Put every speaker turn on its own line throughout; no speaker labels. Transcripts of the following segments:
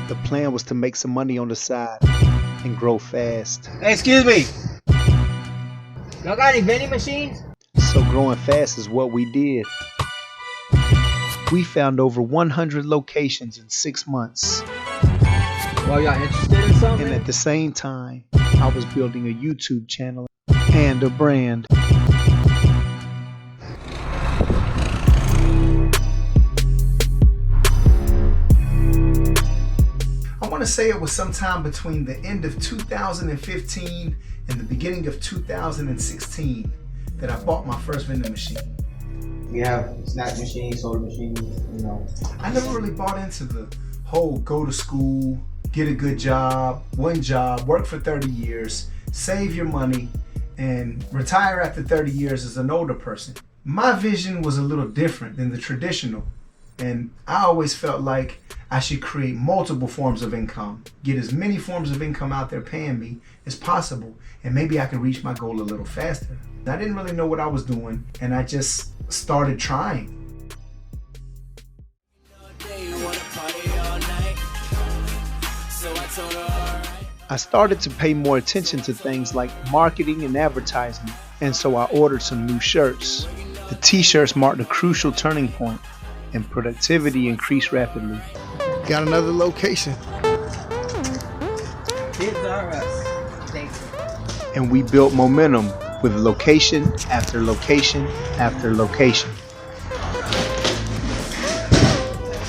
The plan was to make some money on the side and grow fast.
Hey, excuse me. Y'all got any vending machines?
So growing fast is what we did. We found over 100 locations in 6 months.
Well, y'all interested in something?
And at the same time, I was building a YouTube channel and a brand. I want to say it was sometime between the end of 2015 and the beginning of 2016 that I bought my first vending machine.
We have snack machines, soda machines, you know.
I never really bought into the whole go to school, get a good job, one job, work for 30 years, save your money, and retire after 30 years as an older person. My vision was a little different than the traditional, and I always felt like I should create multiple forms of income, get as many forms of income out there paying me as possible, and maybe I could reach my goal a little faster. I didn't really know what I was doing, and I just started trying. I started to pay more attention to things like marketing and advertising, and so I ordered some new shirts. The t-shirts marked a crucial turning point, and productivity increased rapidly. Got another location.
Kids are us. Thanks.
And we built momentum with location after location after location.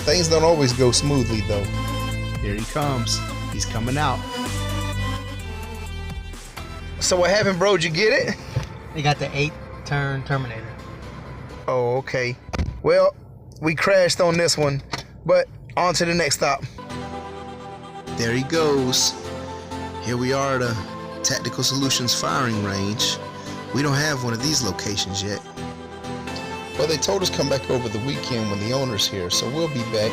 Things don't always go smoothly though.
Here he comes. He's coming out.
So what happened, bro? Did you get it?
They got the 8-turn Terminator.
Oh, okay. Well, we crashed on this one, but on to the next stop. There he goes. Here we are at a Tactical Solutions firing range. We don't have one of these locations yet. Well, they told us come back over the weekend when the owner's here, so we'll be back.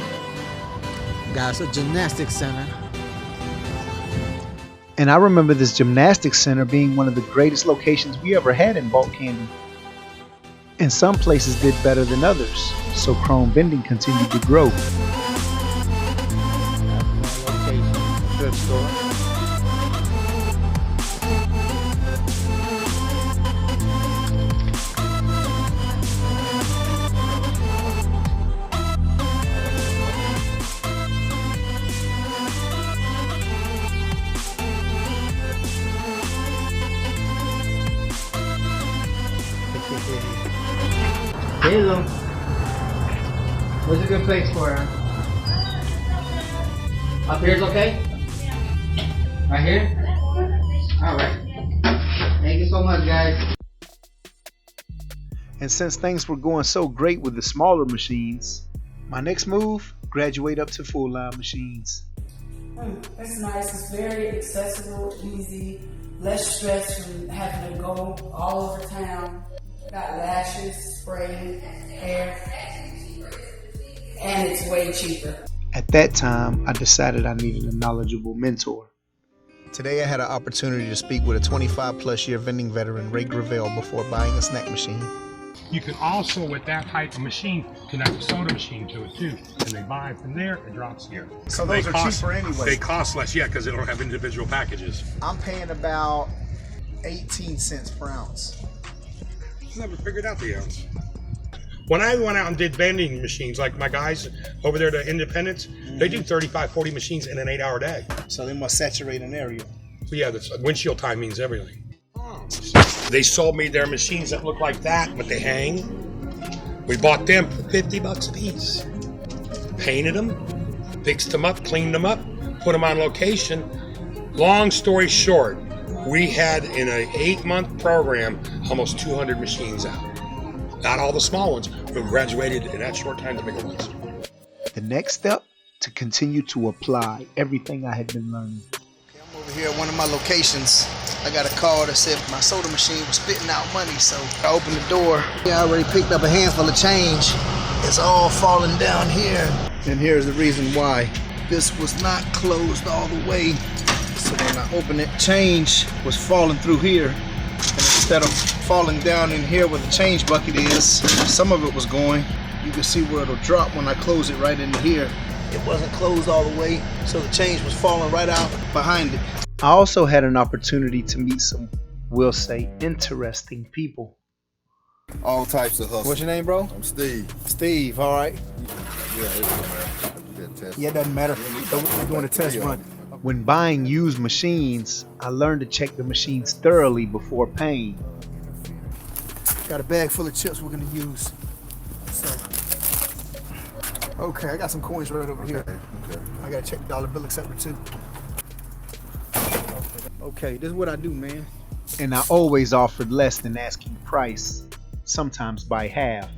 Guys, a gymnastics center.
And I remember this gymnastics center being one of the greatest locations we ever had in bulk candy. And some places did better than others, so Chrome Vending continued to grow.
Good store. Hello. Where's a good place for her? Up here's okay? Right here? Alright. Thank you so much, guys.
And since things were going so great with the smaller machines, my next move, graduate up to full line machines.
It's nice, it's very accessible, easy, less stress from having to go all over town. Got lashes, spray, hair, and it's way cheaper.
At that time, I decided I needed a knowledgeable mentor.
Today I had an opportunity to speak with a 25-plus year vending veteran, Ray Gravel, before buying a snack machine.
You can also, with that type of machine, connect a soda machine to it too. And they buy from there, it drops here.
So those are cheaper anyway.
They cost less, yeah, because they don't have individual packages.
I'm paying about 18 cents per ounce.
Never figured out the ounce. When I went out and did vending machines, like my guys over there to Independence, they do 35, 40 machines in an 8-hour day.
So they must saturate an area.
So yeah, the windshield time means everything. They sold me their machines that look like that, but they hang. We bought them for $50 a piece. Painted them, fixed them up, cleaned them up, put them on location. Long story short, we had in an 8-month program almost 200 machines out. Not all the small ones, but graduated in that short time to bigger ones.
The next step, to continue to apply everything I had been learning.
I'm over here at one of my locations. I got a call that said my soda machine was spitting out money, so I opened the door. I already picked up a handful of change. It's all falling down here. And here's the reason why. This was not closed all the way. So when I opened it, change was falling through here. And instead of falling down in here where the change bucket is, some of it was going. You can see where it'll drop when I close it right into here. it wasn't closed all the way, so the change was falling right out behind it.
I also had an opportunity to meet some, we'll say, interesting people.
All types of hustle.
What's your name, bro?
I'm Steve.
Steve, all right.
Yeah, it doesn't matter. I do that test.
Yeah, it doesn't matter. We're doing a test run.
When buying used machines, I learned to check the machines thoroughly before paying.
Got a bag full of chips we're gonna use. So, okay, I got some coins right over here.
Okay.
I gotta check the dollar bill acceptor too. Okay, this is what I do, man.
And I always offered less than asking price, sometimes by half.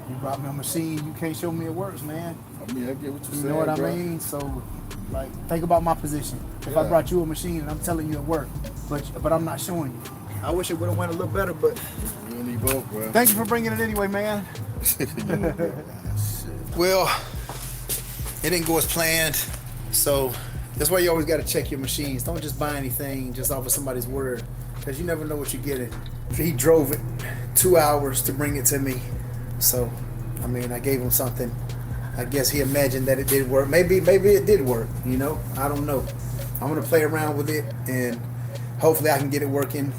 You brought me a machine, you can't show me it works, man.
I mean, I get what you're saying.
You know what I
bro.
mean? So, like, think about my position. If I
Yeah.
brought you a machine and I'm telling you it worked, but I'm not showing you. I wish it would have went a little better, but
You and me both, bro.
thank you for bringing it anyway, man. Well, it didn't go as planned, so that's why you always got to check your machines. Don't just buy anything just off of somebody's word, because you never know what you're getting. He drove it 2 hours to bring it to me, so I mean, I gave him something. I guess he imagined that it did work. Maybe it did work. You know, I don't know. I'm gonna play around with it, and hopefully I can get it working.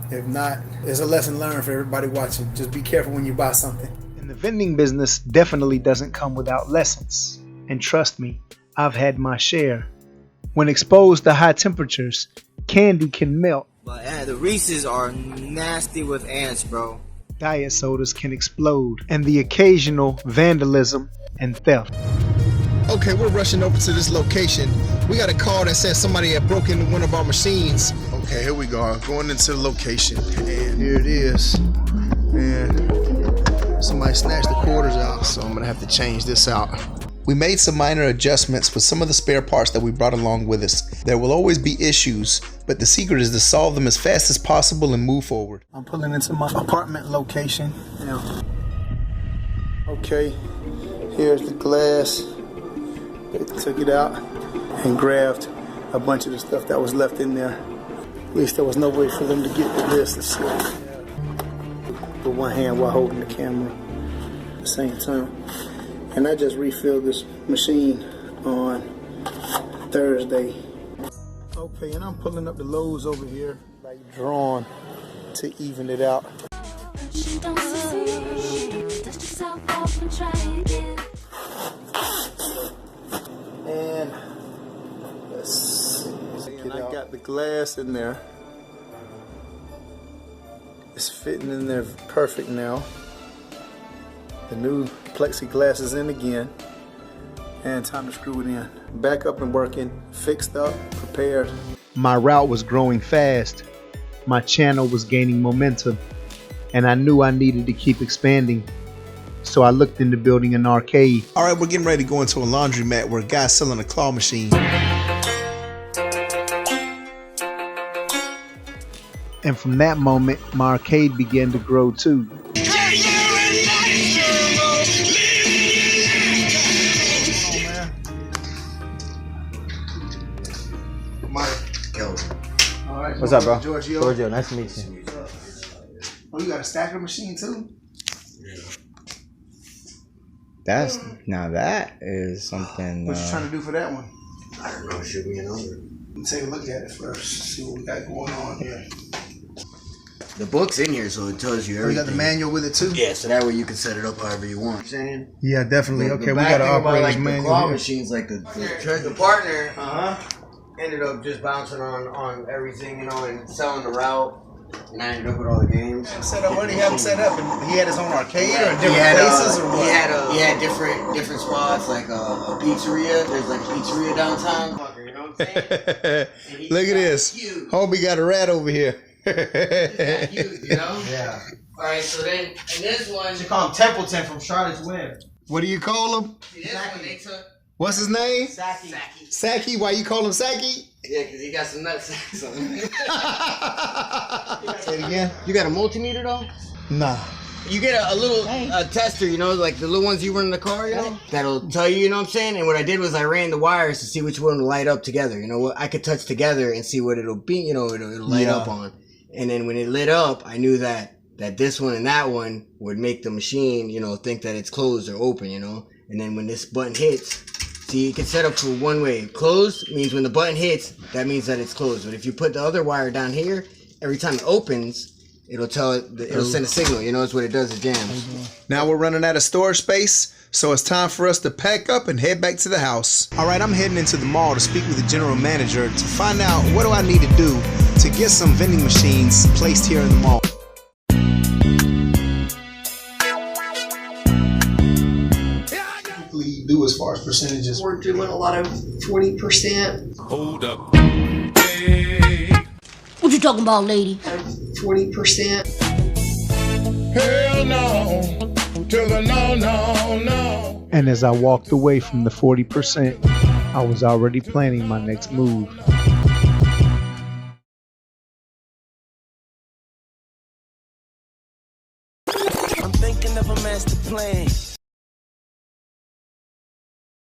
If not, it's a lesson learned for everybody watching. Just be careful when you buy something.
And the vending business definitely doesn't come without lessons. And trust me, I've had my share. When exposed to high temperatures, candy can melt.
But the Reese's are nasty with ants, bro.
Diet sodas can explode, and the occasional vandalism and theft.
Okay, we're rushing over to this location. We got a call that says somebody had broken one of our machines. Okay, here we go. Going into the location, and here it is. And somebody snatched the quarters out, so I'm gonna have to change this out. We made some minor adjustments with some of the spare parts that we brought along with us. There will always be issues, but the secret is to solve them as fast as possible and move forward. I'm pulling into my apartment location now. Okay, here's the glass. They took it out and grabbed a bunch of the stuff that was left in there. At least there was no way for them to get to this. Let's see. With one hand while holding the camera at the same time. And I just refilled this machine on Thursday. Okay, and I'm pulling up the lows over here, like drawn to even it out. And let's see. And I got the glass in there. It's fitting in there perfect now. The new plexiglass is in again, and time to screw it in. Back up and working, fixed up, prepared.
My route was growing fast. My channel was gaining momentum, and I knew I needed to keep expanding. So I looked into building an arcade.
All right, we're getting ready to go into a laundromat where a guy's selling a claw machine.
And from that moment, my arcade began to grow too.
What's up, bro?
Giorgio.
Nice to meet you.
Oh, you got a stacker machine too?
That is something.
What you trying to do for that one?
I don't know. Shoot me a number.
Let me take a look at it first. See what we got going on here.
The book's in here, so it tells you
Oh, you got
everything.
the manual with it too?
Yeah, so that way you can set it up however you want. You know what I'm saying?
Yeah, definitely.
The
Okay, we
bad
got an
thing about,
operator's
like,
manual
the claw
here.
machines, like the partner ended up just bouncing on everything, you know, and selling the route. And I ended up with all the games.
Set up, where did he have him set up? And he had his own arcade or different
He had,
places or what?
He had different spots, like a pizzeria. There's like a pizzeria downtown. You know what I'm saying?
Look at this.
Huge.
Homie got a rat over here.
Huge, you know?
Yeah.
Alright, so then, and this one.
You call him Templeton from Charlotte's Web. What do you call him?
This one they took.
What's his name?
Saki.
Saki. Why you call him Saki?
Yeah, because he got some nuts.
Say it again.
You got a multimeter though?
Nah.
You get a little tester, you know, like the little ones you run in the car, you know? That'll tell you, you know what I'm saying? And what I did was I ran the wires to see which one will light up together. You know what? I could touch together and see what it'll be, you know, it'll light up on. And then when it lit up, I knew that this one and that one would make the machine, you know, think that it's closed or open, you know? And then when this button hits, see, you can set up for one way. Closed means when the button hits, that means that it's closed. But if you put the other wire down here, every time it opens, it'll tell it, it'll send a signal. You know, it's what it does, it jams.
Now we're running out of storage space, so it's time for us to pack up and head back to the house. All right, I'm heading into the mall to speak with the general manager to find out what do I need to do to get some vending machines placed here in the mall. What do you do as far as percentages?
We're doing a lot of 40%.
Hold up.
What you talking about, lady?
40%.
Hell no. To the no, no, no.
And as I walked away from the 40%, I was already planning my next move.
I'm thinking of a master plan.